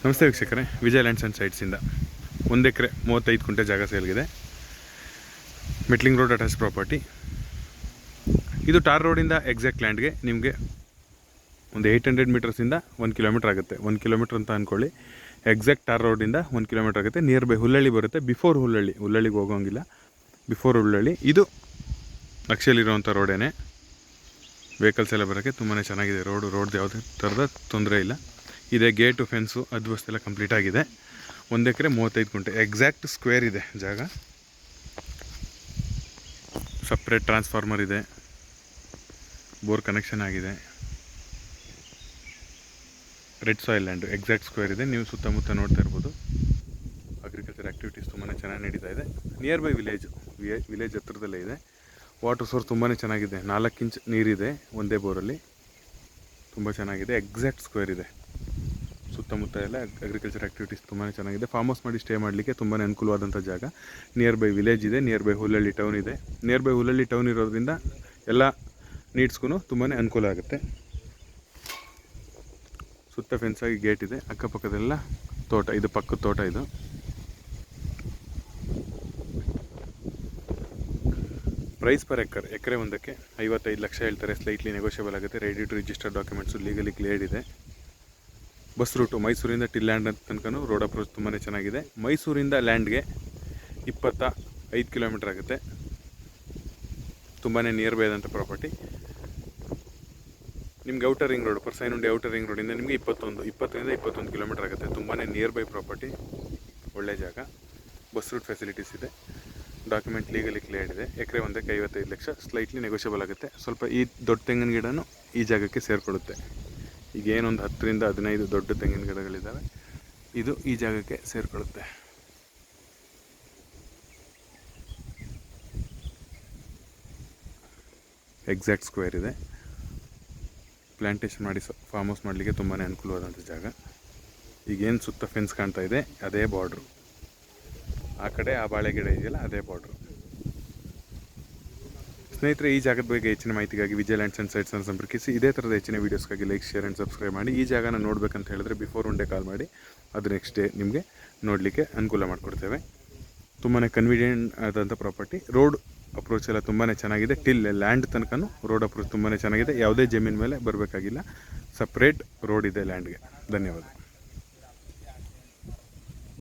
ನಮಸ್ತೆ ವೀಕ್ಷಕರೇ, Vijay lands and ಸೈಟ್ಸಿಂದ 1 ಎಕರೆ 35 ಗುಂಟೆ ಜಾಗ ಸೇಲ್ಗಿದೆ. Metalling road attach property. ಇದು ಟಾರ್ ರೋಡಿಂದ ಎಕ್ಸಾಕ್ಟ್ ಲ್ಯಾಂಡ್ಗೆ ನಿಮಗೆ ಒಂದು 800 ಮೀಟರ್ಸಿಂದ 1 ಕಿಲೋಮೀಟರ್ ಆಗುತ್ತೆ. 1 ಕಿಲೋಮೀಟರ್ ಅಂತ ಅಂದ್ಕೊಳ್ಳಿ. ಎಕ್ಸಾಕ್ಟ್ ಟಾರ್ ರೋಡಿಂದ 1 ಕಿಲೋಮೀಟರ್ ಆಗುತ್ತೆ. ನಿಯರ್ ಬೈ ಹುಲ್ಲಳ್ಳಿ ಬರುತ್ತೆ. ಬಿಫೋರ್ ಹುಲ್ಲಳ್ಳಿಗೆ ಹೋಗೋಂಗಿಲ್ಲ, ಬಿಫೋರ್ ಹುಲ್ಲಳ್ಳಿ. ಇದು ನಕ್ಷೆಯಲ್ಲಿರುವಂಥ ರೋಡೇನೆ. ವೆಹಿಕಲ್ಸ್ ಎಲ್ಲ ಬರೋಕ್ಕೆ ತುಂಬಾ ಚೆನ್ನಾಗಿದೆ. ರೋಡ್ದು ಯಾವುದೇ ಥರದ ತೊಂದರೆ ಇಲ್ಲ. ಇದೆ ಗೇಟು, ಫೆನ್ಸು, ಅದ್ವಸ್ತೆಲ್ಲ ಕಂಪ್ಲೀಟ್ ಆಗಿದೆ. 1 ಎಕರೆ 35 ಗುಂಟೆ ಎಕ್ಸಾಕ್ಟ್ ಸ್ಕ್ವೇರ್ ಇದೆ ಜಾಗ. ಸಪ್ರೇಟ್ ಟ್ರಾನ್ಸ್ಫಾರ್ಮರ್ ಇದೆ, ಬೋರ್ ಕನೆಕ್ಷನ್ ಆಗಿದೆ. Red soil land, exact square ಇದೆ. ನೀವು ಸುತ್ತಮುತ್ತ ನೋಡ್ತಾ ಇರ್ಬೋದು. ಅಗ್ರಿಕಲ್ಚರ್ ಆ್ಯಕ್ಟಿವಿಟೀಸ್ ತುಂಬಾ ಚೆನ್ನಾಗಿ ನಡೀತಾ ಇದೆ. ನಿಯರ್ ಬೈ ವಿಲೇಜ್ ಹತ್ರದಲ್ಲೇ ಇದೆ. ವಾಟರ್ ಸೋರ್ಸ್ ತುಂಬಾ ಚೆನ್ನಾಗಿದೆ. 4 ಇಂಚ್ ನೀರಿದೆ ಒಂದೇ ಬೋರಲ್ಲಿ. ತುಂಬ ಚೆನ್ನಾಗಿದೆ. ಎಕ್ಸಾಕ್ಟ್ ಸ್ಕ್ವೇರ್ ಇದೆ. ಸುತ್ತಮುತ್ತ ಎಲ್ಲ ಅಗ್ರಿಕಲ್ಚರ್ ಆ್ಯಕ್ಟಿವಿಟೀಸ್ ತುಂಬಾ ಚೆನ್ನಾಗಿದೆ. ಫಾರ್ಮ್ ಹೌಸ್ ಮಾಡಿ ಸ್ಟೇ ಮಾಡಲಿಕ್ಕೆ ತುಂಬಾ ಅನುಕೂಲವಾದಂಥ ಜಾಗ. ನಿಯರ್ ಬೈ ವಿಲೇಜ್ ಇದೆ, ನಿಯರ್ ಬೈ ಹುಲ್ಲಳ್ಳಿ ಟೌನ್ ಇದೆ. ನಿಯರ್ ಬೈ ಹುಲ್ಲಳ್ಳಿ ಟೌನ್ ಇರೋದ್ರಿಂದ ಎಲ್ಲ ನೀಡ್ಸ್ಗೂ ತುಂಬಾ ಅನುಕೂಲ ಆಗುತ್ತೆ. ಸುತ್ತ ಫೆನ್ಸಾಗಿ ಗೇಟ್ ಇದೆ. ಅಕ್ಕಪಕ್ಕದೆಲ್ಲ ತೋಟ. ಇದು ಪಕ್ಕದ ತೋಟ. ಇದು ಪ್ರೈಸ್ ಪರ್ ಎಕರೆ ಒಂದಕ್ಕೆ 55 ಲಕ್ಷ ಹೇಳ್ತಾರೆ. ಸ್ಲೈಟ್ಲಿ ನೆಗೋಷಿಯಬಲ್ ಆಗುತ್ತೆ. Ready to register documents legally cleared ಇದೆ. ಬಸ್ ರೂಟು ಮೈಸೂರಿಂದ ಟಿಲ್ ಲ್ಯಾಂಡ್ ತನಕ ರೋಡ್ ಅಪ್ರೋಚ್ ತುಂಬಾ ಚೆನ್ನಾಗಿದೆ. ಮೈಸೂರಿಂದ ಲ್ಯಾಂಡ್ಗೆ 25 ಕಿಲೋಮೀಟರ್ ಆಗುತ್ತೆ. ತುಂಬಾ ನಿಯರ್ ಬೈ ಆದಂಥ ಪ್ರಾಪರ್ಟಿ. ನಿಮ್ಗೆ ಔಟರ್ ರಿಂಗ್ ರೋಡ್, ಪರ್ಸೈನುಂಡಿ ಔಟರ್ ರಿಂಗ್ ರೋಡಿಂದ ನಿಮಗೆ 20ರಿಂದ 21 ಕಿಲೋಮೀಟರ್ ಆಗುತ್ತೆ. ತುಂಬಾ ನಿಯರ್ ಬೈ ಪ್ರಾಪರ್ಟಿ. ಒಳ್ಳೆ ಜಾಗ. ಬಸ್ ರೂಟ್ ಫೆಸಿಲಿಟೀಸ್ ಇದೆ. ಡಾಕ್ಯುಮೆಂಟ್ ಲೀಗಲಿ ಕ್ಲಿಯರ್ಡ್ ಇದೆ. ಎಕರೆ ಒಂದಕ್ಕೆ 55 ಲಕ್ಷ. ಸ್ಲೈಟ್ಲಿ ನೆಗೋಷಿಯಬಲ್ ಆಗುತ್ತೆ. ಸ್ವಲ್ಪ ಈ ದೊಡ್ಡ ತೆಂಗಿನ ಗಿಡನೂ ಈ ಜಾಗಕ್ಕೆ ಸೇರಿಕೊಳ್ಳುತ್ತೆ. ಈಗ ಏನೊಂದು 10ರಿಂದ 15 ದೊಡ್ಡ ತೆಂಗಿನ ಗಿಡಗಳಿದ್ದಾವೆ. ಇದು ಈ ಜಾಗಕ್ಕೆ ಸೇರಿಕೊಳ್ಳುತ್ತೆ. ಎಕ್ಸಾಕ್ಟ್ ಸ್ಕ್ವೇರ್ ಇದೆ. ಪ್ಲ್ಯಾಂಟೇಷನ್ ಮಾಡಿ ಫಾರ್ಮ್ ಹೌಸ್ ಮಾಡಲಿಕ್ಕೆ ತುಂಬಾ ಅನುಕೂಲವಾದಂಥ ಜಾಗ. ಈಗೇನು ಸುತ್ತ ಫೆನ್ಸ್ ಕಾಣ್ತಾ ಇದೆ ಅದೇ ಬಾರ್ಡ್ರು. ಆ ಕಡೆ ಆ ಬಾಳೆ ಗಿಡ ಇದೆಯಲ್ಲ ಅದೇ ಬಾರ್ಡ್ರು. ಸ್ನೇಹಿತರೆ, ಈ ಜಾಗದ ಬಗ್ಗೆ ಹೆಚ್ಚಿನ ಮಾಹಿತಿಗಾಗಿ ವಿಜಯ್ ಲ್ಯಾಂಡ್ಸ್ ಆ್ಯಂಡ್ ಸೈಟ್ಸನ್ನು ಸಂಪರ್ಕಿಸಿ. ಇದೇ ಥರದ ಹೆಚ್ಚಿನ ವೀಡಿಯೋಸ್ಗಾಗಿ ಲೈಕ್, ಶೇರ್ ಆ್ಯಂಡ್ ಸಬ್ಸ್ಕ್ರೈಬ್ ಮಾಡಿ. ಈ ಜಾಗನ ನೋಡಬೇಕಂತ ಹೇಳಿದ್ರೆ ಬಿಫೋರ್ 1 ಡೇ ಕಾಲ್ ಮಾಡಿ. ಅದು ನೆಕ್ಸ್ಟ್ ಡೇ ನಿಮಗೆ ನೋಡಲಿಕ್ಕೆ ಅನುಕೂಲ ಮಾಡಿಕೊಡ್ತೇವೆ. ತುಂಬಾ ಕನ್ವೀನಿಯೆಂಟ್ ಆದಂಥ ಪ್ರಾಪರ್ಟಿ. ರೋಡ್ ಅಪ್ರೋಚ್ ಎಲ್ಲ ತುಂಬಾ ಚೆನ್ನಾಗಿದೆ. ಟಿಲ್ ಲ್ಯಾಂಡ್ ತನಕನೂ ರೋಡ್ ಅಪ್ರೋಚ್ ತುಂಬಾ ಚೆನ್ನಾಗಿದೆ. ಯಾವುದೇ ಜಮೀನು ಮೇಲೆ ಬರಬೇಕಾಗಿಲ್ಲ. ಸಪ್ರೇಟ್ ರೋಡ್ ಇದೆ ಲ್ಯಾಂಡ್ಗೆ. ಧನ್ಯವಾದ.